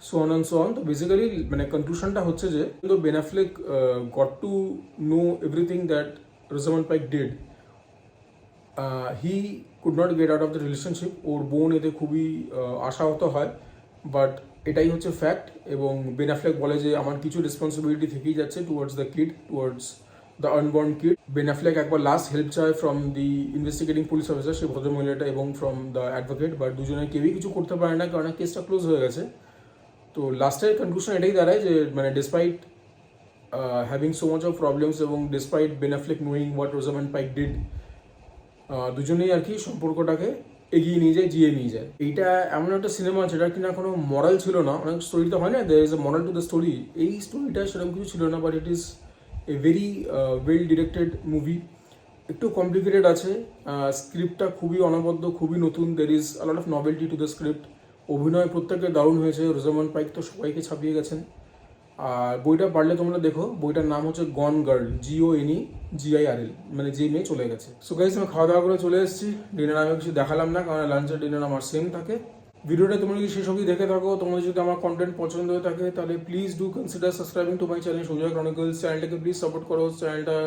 so on and so on. তো বেসিক্যালি মানে কনক্লুশনটা হচ্ছে যে Ben Affleck got to know everything that Rosamund Pike did, he could not get out of the relationship. ওর বোন এতে খুবই আশাহত হয়, বাট এটাই হচ্ছে ফ্যাক্ট। এবং বেন অ্যাফ্লেক বলে যে আমার কিছু রেসপন্সিবিলিটি থেকেই যাচ্ছে towards the kid, towards the unborn kid. Ben Affleck একবার লাস্ট হেল্প চায় from the investigating police officer, সেই ভদ্রমহিলাটা, এবং ফ্রম দ্য অ্যাডভোকেট, বাট দুজনে কেউই কিছু করতে পারে না, কারণ কেসটা ক্লোজ হয়ে গেছে। তো লাস্টের কনক্লুশন এটাই দাঁড়ায় যে মানে despite having so much of problems এবং despite Ben Affleck knowing what Rosamund Pike did, দুজনেই আর কি সম্পর্কটাকে এগিয়ে নিয়ে যায়, জিয়ে নিয়ে যায়। এইটা এমন একটা সিনেমা যেটা কিনা কোনো মরাল ছিল না। অনেক স্টোরিতে হয় না, there is a moral to the story, এই স্টোরিটা সেরকম কিছু ছিল না, but it is a very well directed movie. একটু কমপ্লিকেটেড আছে, স্ক্রিপ্টটা খুবই অনবদ্য, খুবই নতুন, there is a lot of novelty to the script. অভিনয় প্রত্যেকের দারুণ হয়েছে, রোজামন্ড পাইক তো সবাইকে ছাপিয়ে গেছেন। আর বইটা পারলে তোমরা দেখো, বইটার নাম হচ্ছে গন গার্ল, GONEGIRL, মানে যে মেয়ে চলে গেছে। সো গাইস, আমি খাওয়া দাওয়া করে চলে এসেছি, ডিনার আমি কিছু দেখালাম না, কারণ লাঞ্চ আর ডিনার আমার সেম থাকে। ভিডিওটা তোমরা যদি শেষ অবধি দেখে থাকো, তোমাদের যদি আমার কন্টেন্ট পছন্দ হয়ে থাকে, তাহলে please do consider subscribing to my channel Sujoy Chronicles. চ্যানেলটাকে প্লিজ সাপোর্ট করো, চ্যানেলটা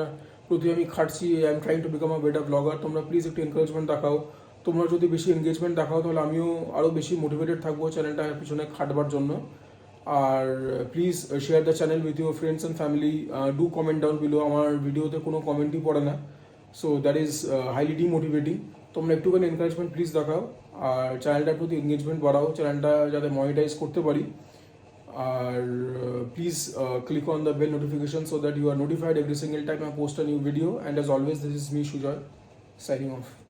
প্রতি আমি খাটছি, I am trying to become a better blogger. তোমরা প্লিজ একটু এনকারেজমেন্ট দেখাও, তোমরা যদি বেশি এনগেজমেন্ট দেখাও তাহলে আমিও আরও বেশি মোটিভেটেড থাকবো চ্যানেলটার পিছনে খাটবার জন্য। আর please share the channel with your friends and family, do comment down below. আমার ভিডিওতে কোনো কমেন্টই পড়ে না, so that is highly demotivating. তোমরা একটুখানি এনকারেজমেন্ট প্লিজ দেখাও, আর চ্যানেলটার প্রতি এনগেজমেন্ট বাড়াও, চ্যানেলটা যাতে মনিটাইজ করতে পারি। আর please click on the bell notification so that you are notified every single time I post a new video. And as always, this is me, Sujoy, signing off.